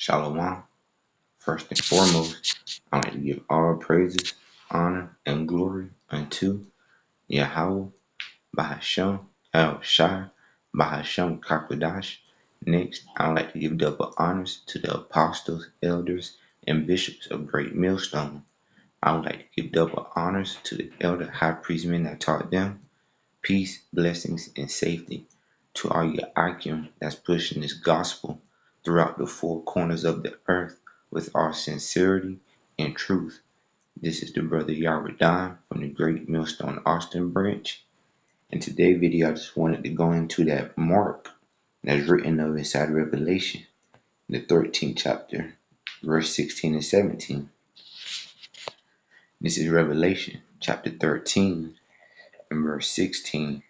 Shalom. First and foremost, I like to give all praises, honor, and glory unto Yahweh, Bahashem, El Shai, Bahashem Kakodash. Next, I like to give double honors to the apostles, elders, and bishops of Great Millstone. I would like to give double honors to the elder high priest men that taught them. Peace, blessings, and safety to all your Akim that's pushing this gospel throughout the four corners of the earth with all sincerity and truth. This is the brother Rfid from the Great Millstone Austin branch. In today's video, I just wanted to go into that mark that's written of inside Revelation, the 13th chapter, verse 16 and 17. This is Revelation chapter 13 and verse 16.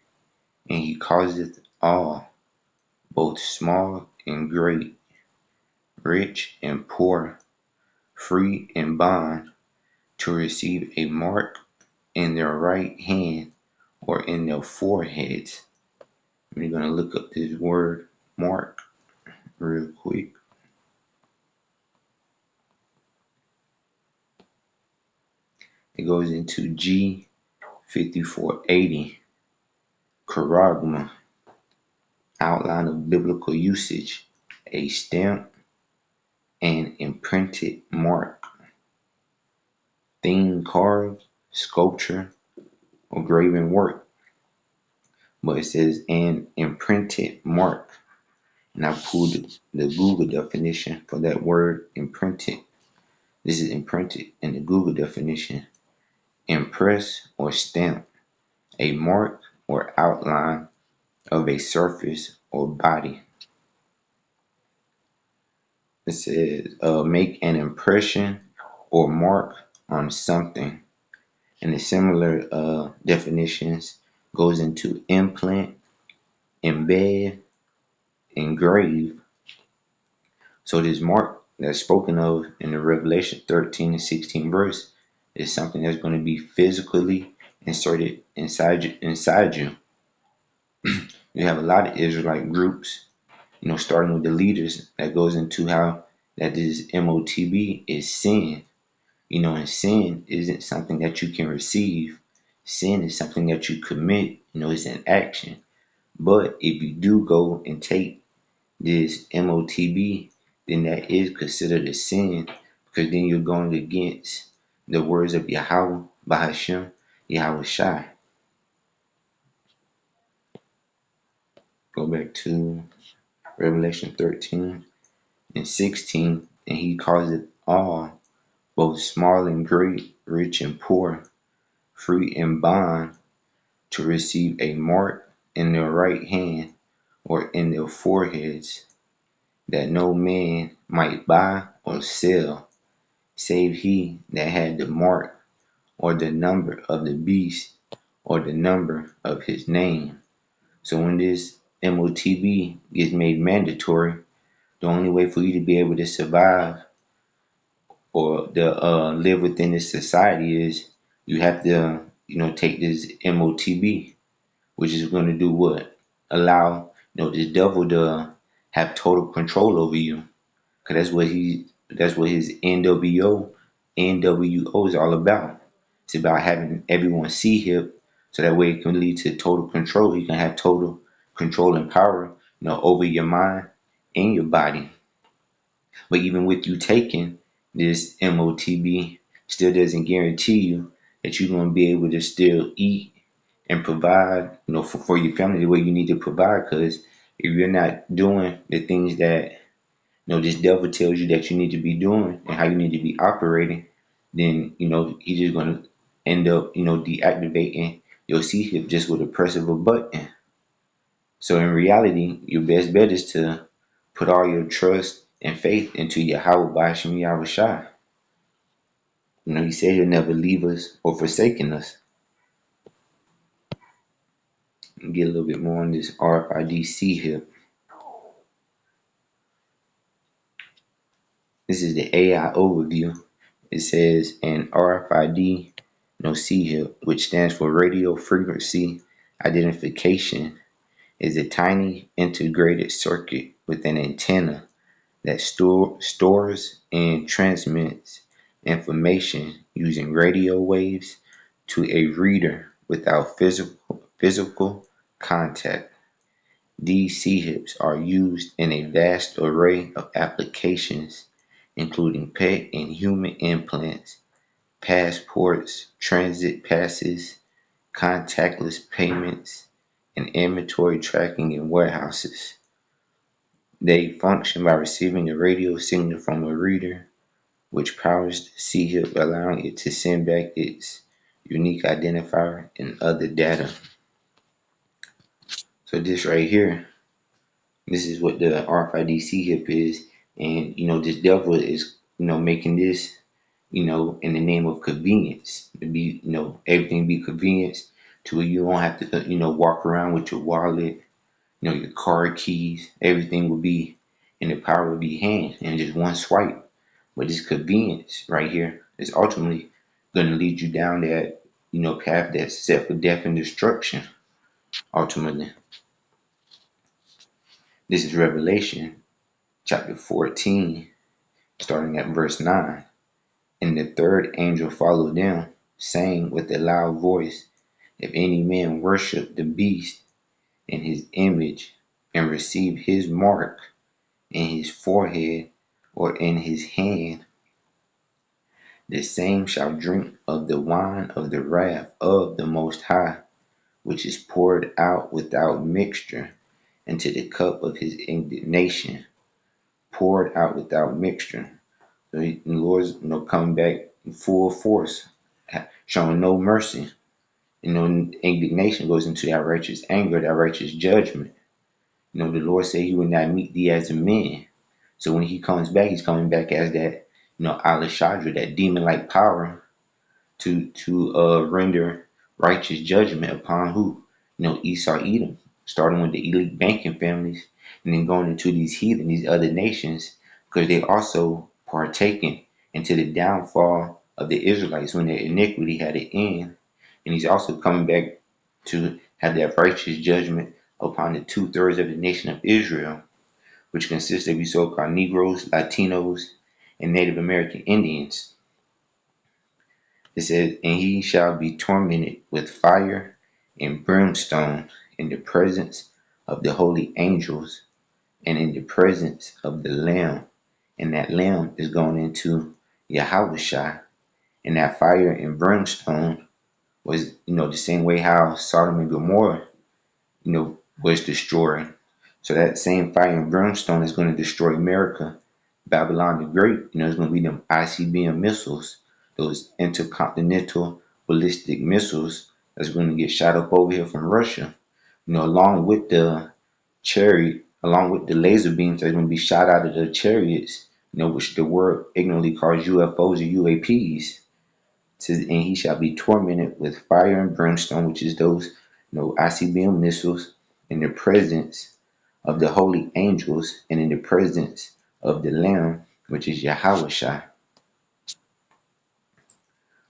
And he causeth all, both small and great, rich and poor, free and bond, to receive a mark in their right hand or in their foreheads. We're going to look up this word mark real quick. It goes into G5480, charagma, outline of biblical usage, a stamp, and imprinted mark, theme, carved, sculpture, or graven work. But it says an imprinted mark. And I pulled the Google definition for that word imprinted. This is imprinted in the Google definition. Impress or stamp, a mark or outline of a surface or body. It says make an impression or mark on something. And the similar definitions goes into implant, embed, engrave. So this mark that's spoken of in the Revelation 13 and 16 verse is something that's going to be physically inserted inside you. You have a lot of Israelite groups, starting with the leaders, that goes into how that this M.O.T.B is sin. And sin isn't something that you can receive. Sin is something that you commit, it's an action. But if you do go and take this M.O.T.B, then that is considered a sin, because then you're going against the words of Yahweh, Bahashem, Yahweh Shai. Go back to Revelation 13 and 16, and he calls it all, both small and great, rich and poor, free and bond, to receive a mark in their right hand or in their foreheads, that no man might buy or sell, save he that had the mark or the number of the beast or the number of his name. So when this M.O.T.B gets made mandatory, the only way for you to be able to survive or to live within this society is you have to, take this M.O.T.B, which is going to do what? Allow, this devil to have total control over you. Because that's what his NWO is all about. It's about having everyone see him, so that way it can lead to total control. You can have total control and power, over your mind and your body. But even with you taking this M.O.T.B, still doesn't guarantee you that you're going to be able to still eat and provide, for your family the way you need to provide. Because if you're not doing the things that this devil tells you that you need to be doing and how you need to be operating, then he's just going to end up deactivating your C-hip just with a press of a button. So in reality, your best bet is to put all your trust and faith into Yahweh Bashim Yahweh Shai. He said he'll never leave us or forsaken us. Get a little bit more on this RFID C-hip. This is the AI overview. It says an RFID C-hip, which stands for radio frequency identification, is a tiny integrated circuit with an antenna that stores and transmits information using radio waves to a reader without physical contact. These CHIPs are used in a vast array of applications, including pet and human implants, passports, transit passes, contactless payments, and inventory tracking in warehouses. They function by receiving a radio signal from a reader, which powers the C-HIP, allowing it to send back its unique identifier and other data. So this right here, this is what the RFID C-HIP is, and this devil is making this in the name of convenience, to be everything be convenience to where you don't have to walk around with your wallet, your car keys, everything will be in the power of your hand and just one swipe. But this convenience right here is ultimately going to lead you down that path that's set for death and destruction. Ultimately, this is Revelation chapter 14, starting at verse 9. And the third angel followed them, saying with a loud voice, if any man worship the beast in his image and receive his mark in his forehead or in his hand, the same shall drink of the wine of the wrath of the Most High, which is poured out without mixture into the cup of his indignation, poured out without mixture. So the Lord's coming back in full force, showing no mercy. Indignation goes into that righteous anger, that righteous judgment. The Lord said he would not meet thee as a man. So when he comes back, he's coming back as that, Alashadra, that demon-like power to render righteous judgment upon who? Esau, Edom, starting with the elite banking families and then going into these heathen, these other nations, because they also partaken into the downfall of the Israelites when their iniquity had an end. And he's also coming back to have that righteous judgment upon the 2/3 of the nation of Israel, which consists of you so-called Negroes, Latinos, and Native American Indians. It says, and he shall be tormented with fire and brimstone in the presence of the holy angels and in the presence of the Lamb. And that Lamb is going into Yahushua. And that fire and brimstone was, the same way how Sodom and Gomorrah, was destroyed. So that same fire and brimstone is going to destroy America. Babylon the Great, it's going to be them ICBM missiles, those intercontinental ballistic missiles that's going to get shot up over here from Russia, along with the along with the laser beams that's going to be shot out of the chariots, which the world ignorantly calls UFOs or UAPs. It says, and he shall be tormented with fire and brimstone, which is those, ICBM missiles, in the presence of the holy angels and in the presence of the Lamb, which is Yahushua.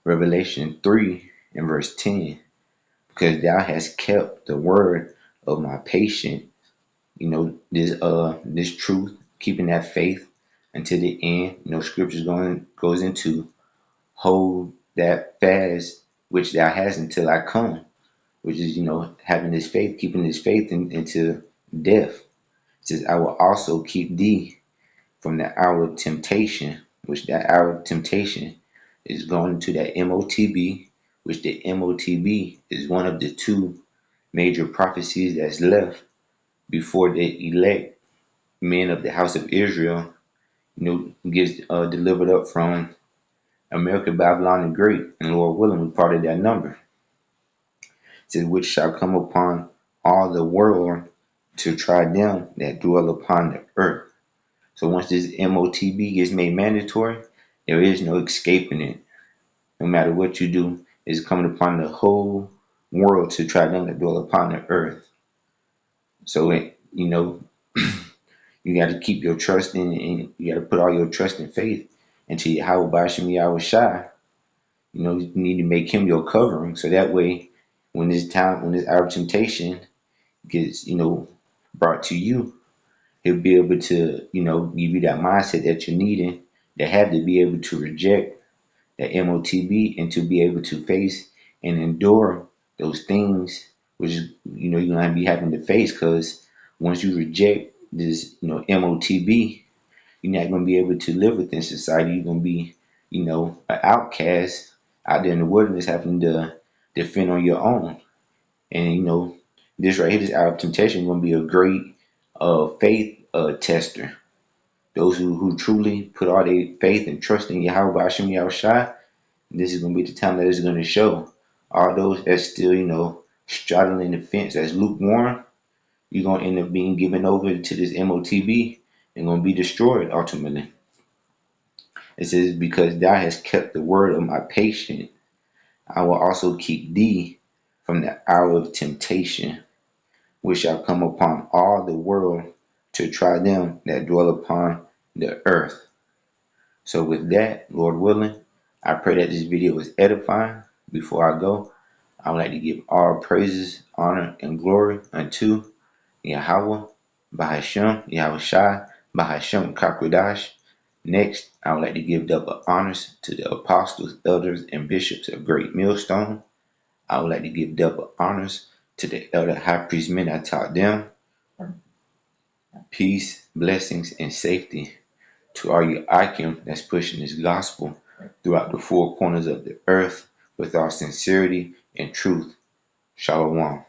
Revelation 3 and verse 10, because thou hast kept the word of my patience, this truth, keeping that faith until the end. Scriptures goes into hold that fast which thou hast until I come, which is having this faith, keeping this faith into death. It says, I will also keep thee from the hour of temptation, which that hour of temptation is going to that M.O.T.B, which the M.O.T.B is one of the two major prophecies that's left before the elect men of the house of Israel, gets delivered up from America, Babylon the Great, and Lord willing, we're part of that number. It says, which shall come upon all the world to try them that dwell upon the earth. So once this M.O.T.B gets made mandatory, there is no escaping it. No matter what you do, it's coming upon the whole world to try them that dwell upon the earth. So, you got to keep your trust in, and you got to put all your trust and faith into Yahweh Bashim Yahushua. You need to make him your covering. So that way, when this hour of temptation gets, brought to you, He'll be able to, give you that mindset that you're needing, that have to be able to reject that M.O.T.B and to be able to face and endure those things, which is, you're gonna be having to face, because once you reject this, M.O.T.B, you're not gonna be able to live within society. You're gonna be, an outcast out there in the wilderness, having to defend on your own. And this right here, this hour of temptation, is gonna be a great faith tester. Those who truly put all their faith and trust in Yahweh Hashem Yahushua, this is gonna be the time that it's gonna show. All those that's still, straddling the fence, that's lukewarm, you're gonna end up being given over to this M.O.T.B and gonna be destroyed ultimately. It says, because thou hast kept the word of my patience, I will also keep thee from the hour of temptation, which shall come upon all the world to try them that dwell upon the earth. So with that, Lord willing, I pray that this video is edifying. Before I go, I would like to give all praises, honor, and glory unto Yahweh, Bahashem, Yahushai, Bahashem, Kakwadash. Next, I would like to give double honors to the apostles, elders, and bishops of Great Millstone. I would like to give double honors to the elder high priest men I taught them. Peace, blessings, and safety to all you Icon that's pushing this gospel throughout the four corners of the earth with all sincerity and truth. Shalom.